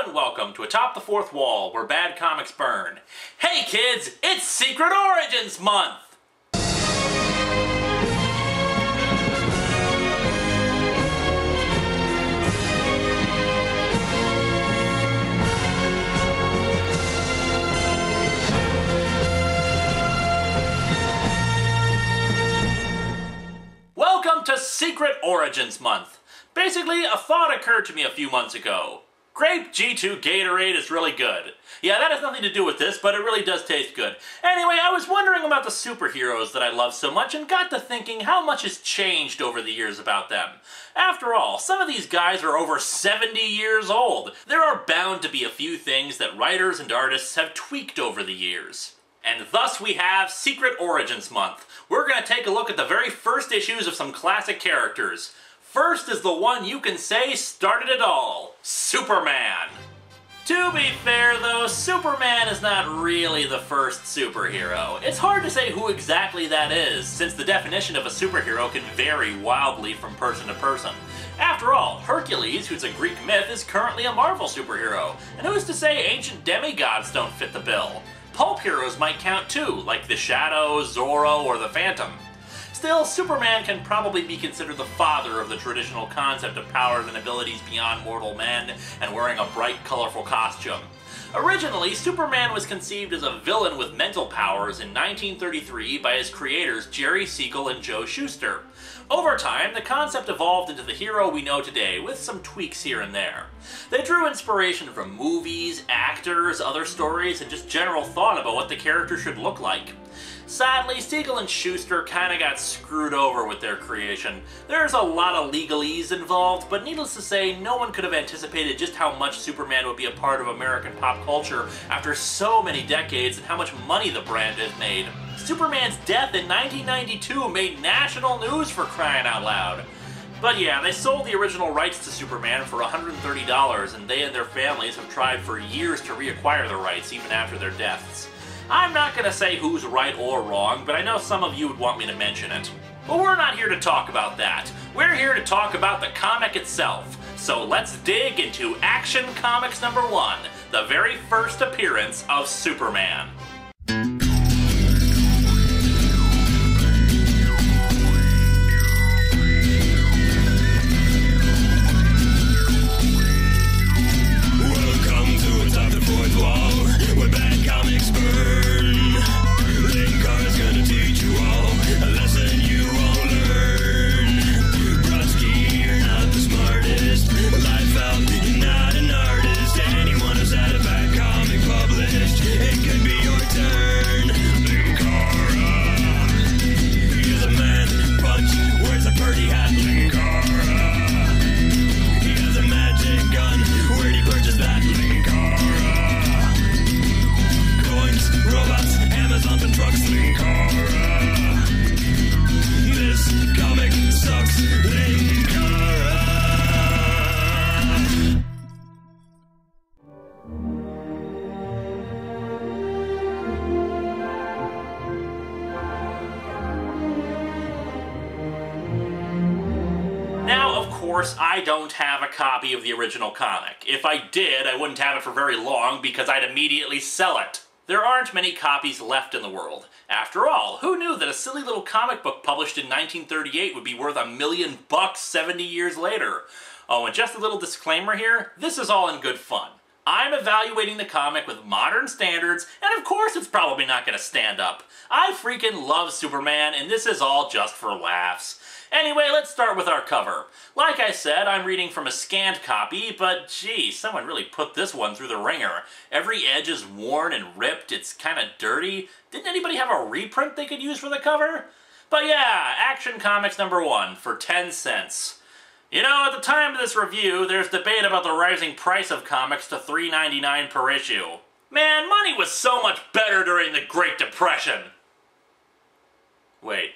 and welcome to Atop the Fourth Wall, where bad comics burn. Hey kids, it's Secret Origins Month! Welcome to Secret Origins Month. Basically, a thought occurred to me a few months ago. Grape G2 Gatorade is really good. Yeah, that has nothing to do with this, but it really does taste good. Anyway, I was wondering about the superheroes that I love so much and got to thinking how much has changed over the years about them. After all, some of these guys are over 70 years old. There are bound to be a few things that writers and artists have tweaked over the years. And thus we have Secret Origins Month. We're going to take a look at the very first issues of some classic characters. First is the one you can say started it all, Superman. To be fair though, Superman is not really the first superhero. It's hard to say who exactly that is, since the definition of a superhero can vary wildly from person to person. After all, Hercules, who's a Greek myth, is currently a Marvel superhero, and who's to say ancient demigods don't fit the bill? Pulp heroes might count too, like the Shadow, Zorro, or the Phantom. Still, Superman can probably be considered the father of the traditional concept of powers and abilities beyond mortal men and wearing a bright, colorful costume. Originally, Superman was conceived as a villain with mental powers in 1933 by his creators Jerry Siegel and Joe Shuster. Over time, the concept evolved into the hero we know today, with some tweaks here and there. They drew inspiration from movies, actors, other stories, and just general thought about what the character should look like. Sadly, Siegel and Shuster kinda got screwed over with their creation. There's a lot of legalese involved, but needless to say, no one could have anticipated just how much Superman would be a part of American pop culture after so many decades and how much money the brand has made. Superman's death in 1992 made national news, for crying out loud. But yeah, they sold the original rights to Superman for $130, and they and their families have tried for years to reacquire the rights even after their deaths. I'm not gonna say who's right or wrong, but I know some of you would want me to mention it. But we're not here to talk about that. We're here to talk about the comic itself. So let's dig into Action Comics #1, the very first appearance of Superman. Welcome to Atop the Fourth Wall, where bad comics burn. Linkara's gonna teach you all a lesson you won't learn. Brodsky, you're not the smartest. Life out, you're not an artist. Anyone who's had a bad comic published, it could be your turn. Linkara, he's a man punch, wears a birdie hat. Linkara, he has a magic gun. Where'd he purchase that? Linkara, coins, robots, Amazon and trucks. Linkara, this comic sucks. Linkara. Now, of course, I don't have a copy of the original comic. If I did, I wouldn't have it for very long because I'd immediately sell it. There aren't many copies left in the world. After all, who knew that a silly little comic book published in 1938 would be worth $1 million 70 years later? Oh, and just a little disclaimer here, this is all in good fun. I'm evaluating the comic with modern standards, and of course it's probably not gonna stand up. I freaking love Superman, and this is all just for laughs. Anyway, let's start with our cover. Like I said, I'm reading from a scanned copy, but gee, someone really put this one through the ringer. Every edge is worn and ripped, it's kinda dirty. Didn't anybody have a reprint they could use for the cover? But yeah, Action Comics #1 for 10 cents. You know, at the time of this review, there's debate about the rising price of comics to $3.99 per issue. Man, money was so much better during the Great Depression. Wait.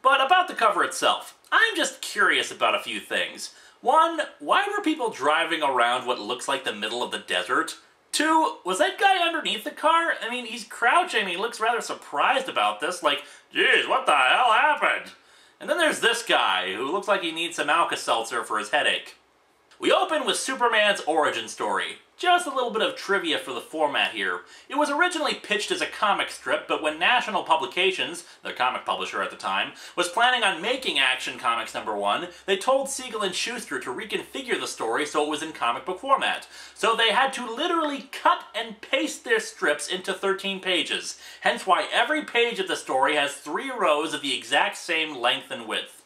But about the cover itself, I'm just curious about a few things. One, why were people driving around what looks like the middle of the desert? Two, was that guy underneath the car? I mean, he's crouching, he looks rather surprised about this, like, geez, what the hell happened? And then there's this guy, who looks like he needs some Alka-Seltzer for his headache. We open with Superman's origin story. Just a little bit of trivia for the format here. It was originally pitched as a comic strip, but when National Publications, the comic publisher at the time, was planning on making Action Comics #1, they told Siegel and Schuster to reconfigure the story so it was in comic book format. So they had to literally cut and paste their strips into 13 pages, hence why every page of the story has 3 rows of the exact same length and width.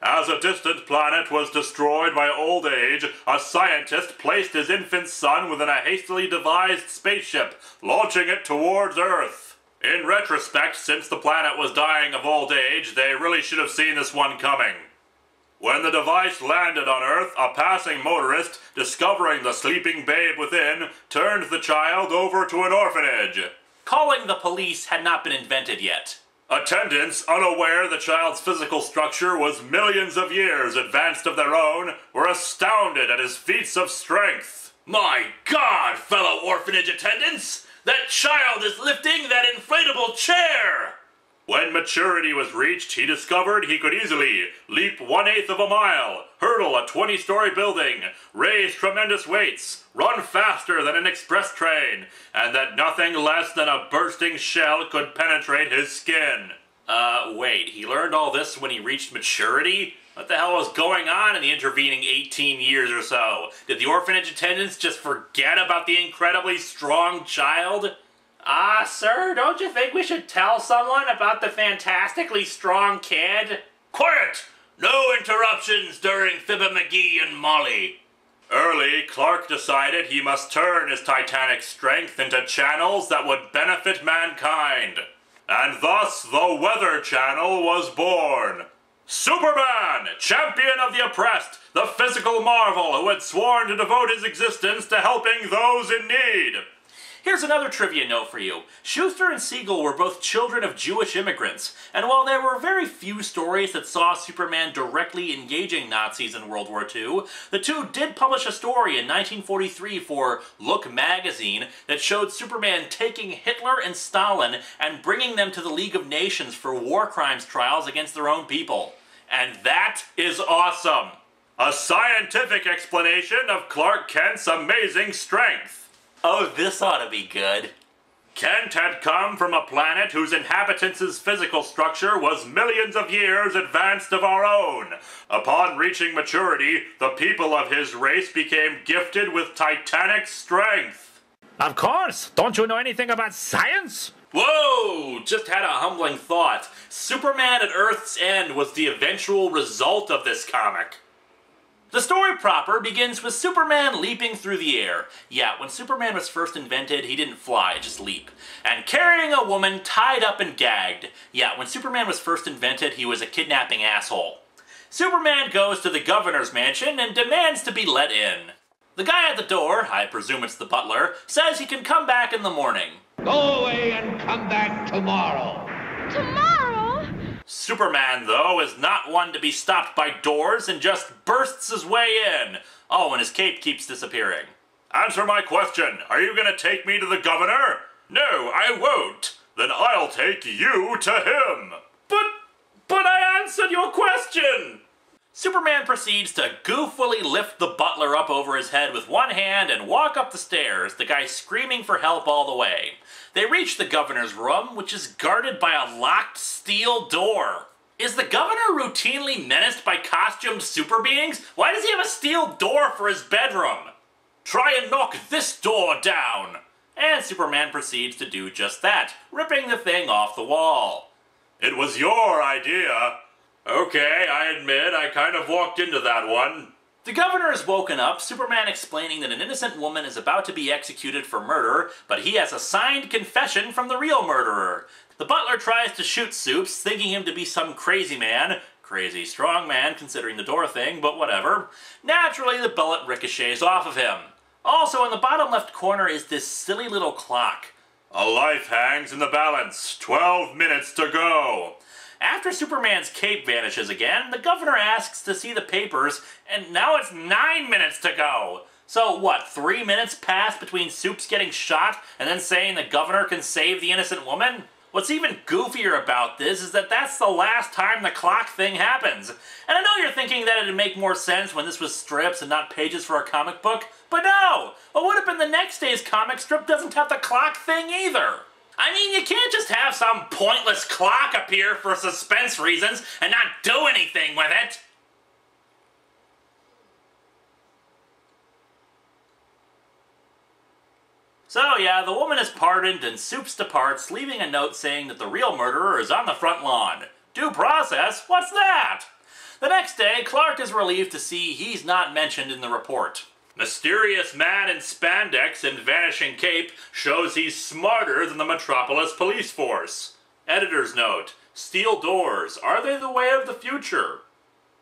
As a distant planet was destroyed by old age, a scientist placed his infant son within a hastily devised spaceship, launching it towards Earth. In retrospect, since the planet was dying of old age, they really should have seen this one coming. When the device landed on Earth, a passing motorist, discovering the sleeping babe within, turned the child over to an orphanage. Calling the police had not been invented yet. Attendants, unaware the child's physical structure was millions of years advanced of their own, were astounded at his feats of strength. My God, fellow orphanage attendants! That child is lifting that inflatable chair! When maturity was reached, he discovered he could easily leap 1/8 of a mile, hurdle a 20-story building, raise tremendous weights, run faster than an express train, and that nothing less than a bursting shell could penetrate his skin. Wait, he learned all this when he reached maturity? What the hell was going on in the intervening 18 years or so? Did the orphanage attendants just forget about the incredibly strong child? Sir, don't you think we should tell someone about the fantastically strong kid? Quiet! No interruptions during Fibber McGee and Molly. Early, Clark decided he must turn his titanic strength into channels that would benefit mankind. And thus, the Weather Channel was born. Superman, champion of the oppressed, the physical marvel who had sworn to devote his existence to helping those in need. Here's another trivia note for you. Schuster and Siegel were both children of Jewish immigrants, and while there were very few stories that saw Superman directly engaging Nazis in World War II, the two did publish a story in 1943 for Look magazine that showed Superman taking Hitler and Stalin and bringing them to the League of Nations for war crimes trials against their own people. And that is awesome! A scientific explanation of Clark Kent's amazing strength. Oh, this ought to be good. Kent had come from a planet whose inhabitants' physical structure was millions of years advanced of our own. Upon reaching maturity, the people of his race became gifted with titanic strength. Of course! Don't you know anything about science? Whoa! Just had a humbling thought. Superman at Earth's End was the eventual result of this comic. The story proper begins with Superman leaping through the air. Yeah, when Superman was first invented, he didn't fly, just leap. And carrying a woman tied up and gagged. Yeah, when Superman was first invented, he was a kidnapping asshole. Superman goes to the governor's mansion and demands to be let in. The guy at the door, I presume it's the butler, says he can come back in the morning. Go away and come back tomorrow. Tomorrow? Superman, though, is not one to be stopped by doors and just bursts his way in. Oh, and his cape keeps disappearing. Answer my question. Are you going to take me to the governor? No, I won't. Then I'll take you to him. But I answered your question! Superman proceeds to goofily lift the butler up over his head with one hand and walk up the stairs, the guy screaming for help all the way. They reach the governor's room, which is guarded by a locked steel door. Is the governor routinely menaced by costumed super beings? Why does he have a steel door for his bedroom? Try and knock this door down. And Superman proceeds to do just that, ripping the thing off the wall. It was your idea. Okay, I admit I kind of walked into that one. The governor is woken up, Superman explaining that an innocent woman is about to be executed for murder, but he has a signed confession from the real murderer. The butler tries to shoot Supes, thinking him to be some crazy man. Crazy strong man, considering the door thing, but whatever. Naturally, the bullet ricochets off of him. Also, in the bottom left corner is this silly little clock. A life hangs in the balance. 12 minutes to go. After Superman's cape vanishes again, the governor asks to see the papers, and now it's 9 minutes to go. So what, 3 minutes pass between Supes getting shot and then saying the governor can save the innocent woman? What's even goofier about this is that that's the last time the clock thing happens. And I know you're thinking that it'd make more sense when this was strips and not pages for a comic book, but no! What would have been the next day's comic strip doesn't have the clock thing either. I mean, you can't just have some pointless clock appear for suspense reasons and not do anything with it. So yeah, the woman is pardoned and Soups departs, leaving a note saying that the real murderer is on the front lawn. Due process? What's that? The next day, Clark is relieved to see he's not mentioned in the report. Mysterious man in spandex and vanishing cape shows he's smarter than the Metropolis police force. Editor's note, steel doors, are they the way of the future?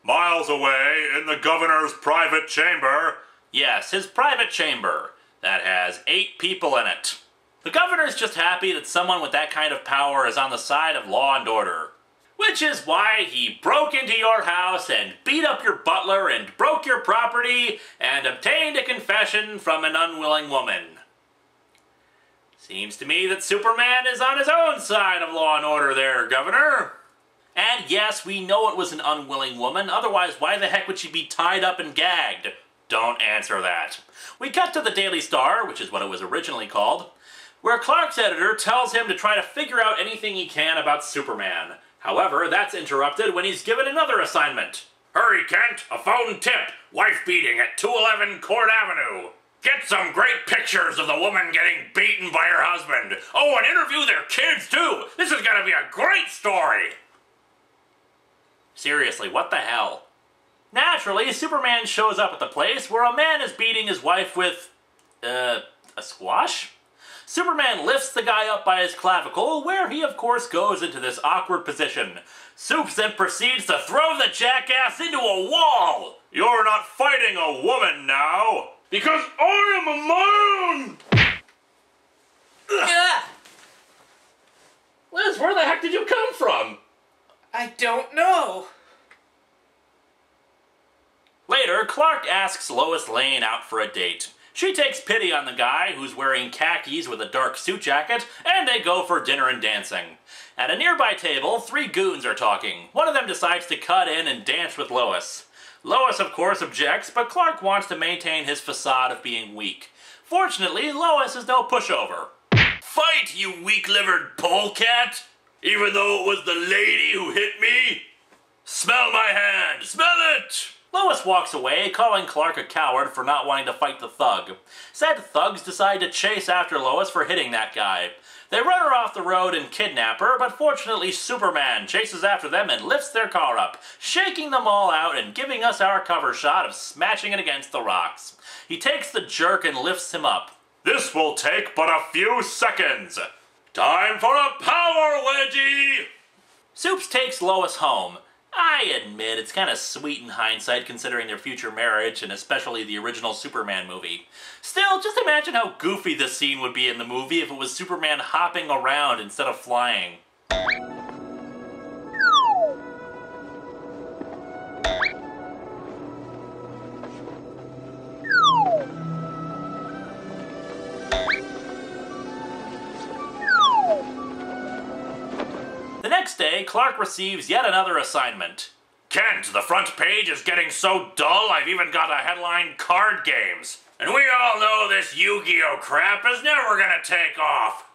Miles away, in the governor's private chamber. Yes, his private chamber. That has 8 people in it. The governor's just happy that someone with that kind of power is on the side of law and order. Which is why he broke into your house and beat up your butler and broke your property and obtained a confession from an unwilling woman. Seems to me that Superman is on his own side of law and order there, Governor. And yes, we know it was an unwilling woman, otherwise why the heck would she be tied up and gagged? Don't answer that. We cut to the Daily Star, which is what it was originally called, where Clark's editor tells him to try to figure out anything he can about Superman. However, that's interrupted when he's given another assignment. Hurry, Kent, a phone tip. Wife beating at 211 Court Avenue. Get some great pictures of the woman getting beaten by her husband. Oh, and interview their kids, too. This is gonna be a great story. Seriously, what the hell? Naturally, Superman shows up at the place where a man is beating his wife with, a squash? Superman lifts the guy up by his clavicle, where he of course goes into this awkward position. Soups then proceeds to throw the jackass into a wall! You're not fighting a woman now! Because I am a man! Liz, where the heck did you come from? I don't know. Later, Clark asks Lois Lane out for a date. She takes pity on the guy, who's wearing khakis with a dark suit jacket, and they go for dinner and dancing. At a nearby table, 3 goons are talking. One of them decides to cut in and dance with Lois. Lois, of course, objects, but Clark wants to maintain his facade of being weak. Fortunately, Lois is no pushover. Fight, you weak-livered polecat! Even though it was the lady who hit me? Smell my hand! Smell it! Lois walks away, calling Clark a coward for not wanting to fight the thug. Said thugs decide to chase after Lois for hitting that guy. They run her off the road and kidnap her, but fortunately Superman chases after them and lifts their car up, shaking them all out and giving us our cover shot of smashing it against the rocks. He takes the jerk and lifts him up. This will take but a few seconds. Time for a power wedgie! Soups takes Lois home. I admit it's kind of sweet in hindsight considering their future marriage and especially the original Superman movie. Still, just imagine how goofy this scene would be in the movie if it was Superman hopping around instead of flying. The next day, Clark receives yet another assignment. Kent, the front page is getting so dull I've even got a headline, Card Games. And we all know this Yu-Gi-Oh crap is never gonna take off.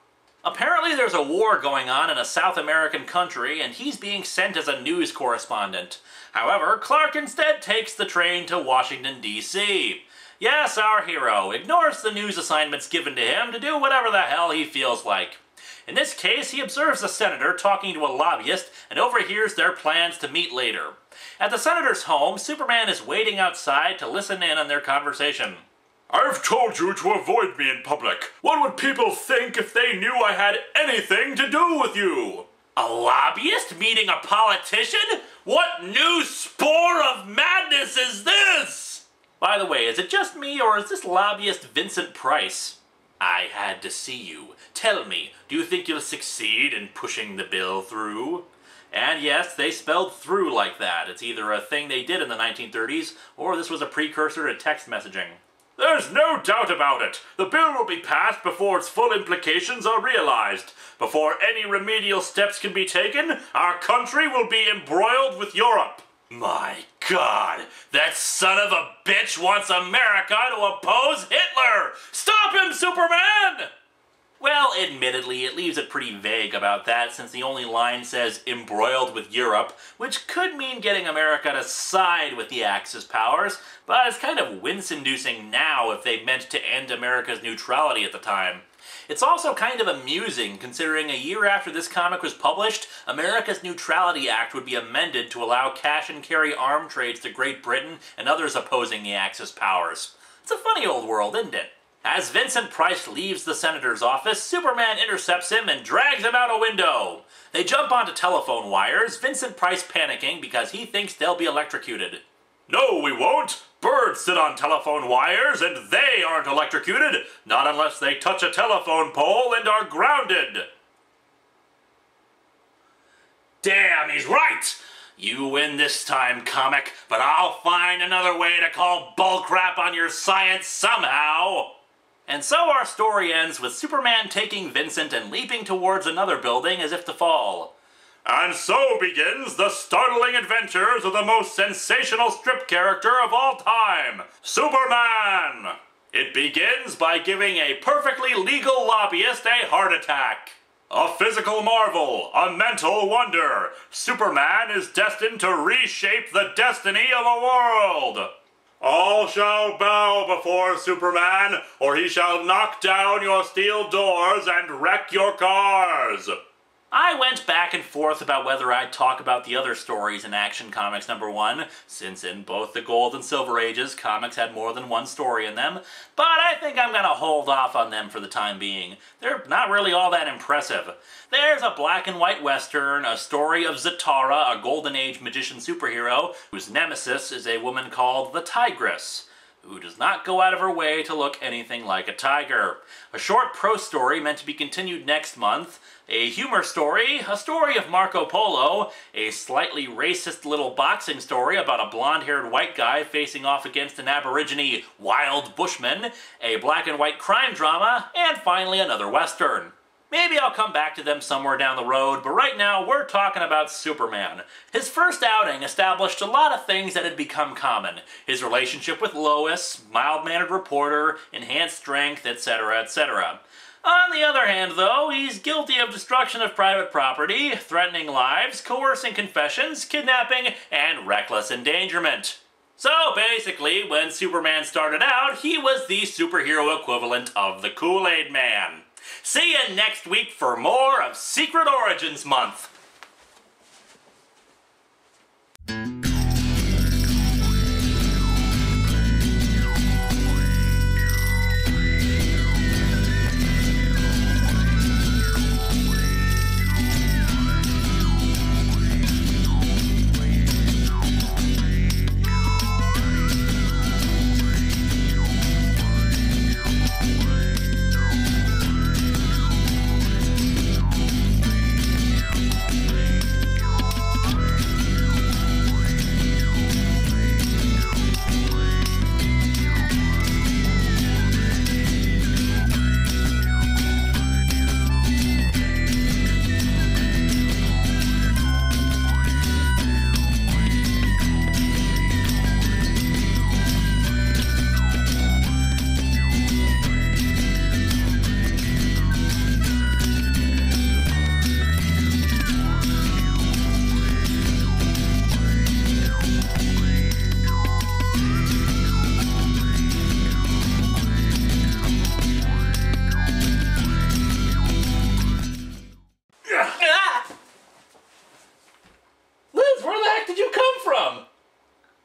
Apparently there's a war going on in a South American country and he's being sent as a news correspondent. However, Clark instead takes the train to Washington, D.C. Yes, our hero ignores the news assignments given to him to do whatever the hell he feels like. In this case, he observes a senator talking to a lobbyist and overhears their plans to meet later. At the senator's home, Superman is waiting outside to listen in on their conversation. I've told you to avoid me in public. What would people think if they knew I had anything to do with you? A lobbyist meeting a politician? What new spore of madness is this? By the way, is it just me or is this lobbyist Vincent Price? I had to see you. Tell me, do you think you'll succeed in pushing the bill through? And yes, they spelled through like that. It's either a thing they did in the 1930s, or this was a precursor to text messaging. There's no doubt about it. The bill will be passed before its full implications are realized. Before any remedial steps can be taken, our country will be embroiled with Europe. My God, that son of a bitch wants America to oppose Hitler! Stop him, Superman! Well, admittedly, it leaves it pretty vague about that, since the only line says embroiled with Europe, which could mean getting America to side with the Axis powers, but it's kind of wince-inducing now if they meant to end America's neutrality at the time. It's also kind of amusing, considering a year after this comic was published, America's Neutrality Act would be amended to allow cash-and-carry arm trades to Great Britain and others opposing the Axis powers. It's a funny old world, isn't it? As Vincent Price leaves the senator's office, Superman intercepts him and drags him out a window. They jump onto telephone wires, Vincent Price panicking because he thinks they'll be electrocuted. No, we won't. Birds sit on telephone wires and they aren't electrocuted, not unless they touch a telephone pole and are grounded. Damn, he's right! You win this time, comic, but I'll find another way to call bullcrap on your science somehow! And so our story ends with Superman taking Vincent and leaping towards another building as if to fall. And so begins the startling adventures of the most sensational strip character of all time, Superman! It begins by giving a perfectly legal lobbyist a heart attack. A physical marvel, a mental wonder, Superman is destined to reshape the destiny of a world. All shall bow before Superman, or he shall knock down your steel doors and wreck your cars. I went back and forth about whether I'd talk about the other stories in Action Comics #1, since in both the Gold and Silver Ages, comics had more than one story in them, but I think I'm gonna hold off on them for the time being. They're not really all that impressive. There's a black and white western, a story of Zatara, a Golden Age magician superhero, whose nemesis is a woman called the Tigress, who does not go out of her way to look anything like a tiger. A short prose story meant to be continued next month, a humor story, a story of Marco Polo, a slightly racist little boxing story about a blonde-haired white guy facing off against an aborigine wild bushman, a black and white crime drama, and finally another western. Maybe I'll come back to them somewhere down the road, but right now we're talking about Superman. His first outing established a lot of things that had become common. His relationship with Lois, mild-mannered reporter, enhanced strength, etc., etc. On the other hand, though, he's guilty of destruction of private property, threatening lives, coercing confessions, kidnapping, and reckless endangerment. So basically, when Superman started out, he was the superhero equivalent of the Kool-Aid Man. See you next week for more of Secret Origins Month.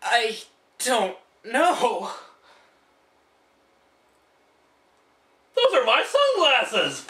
I don't know. Those are my sunglasses!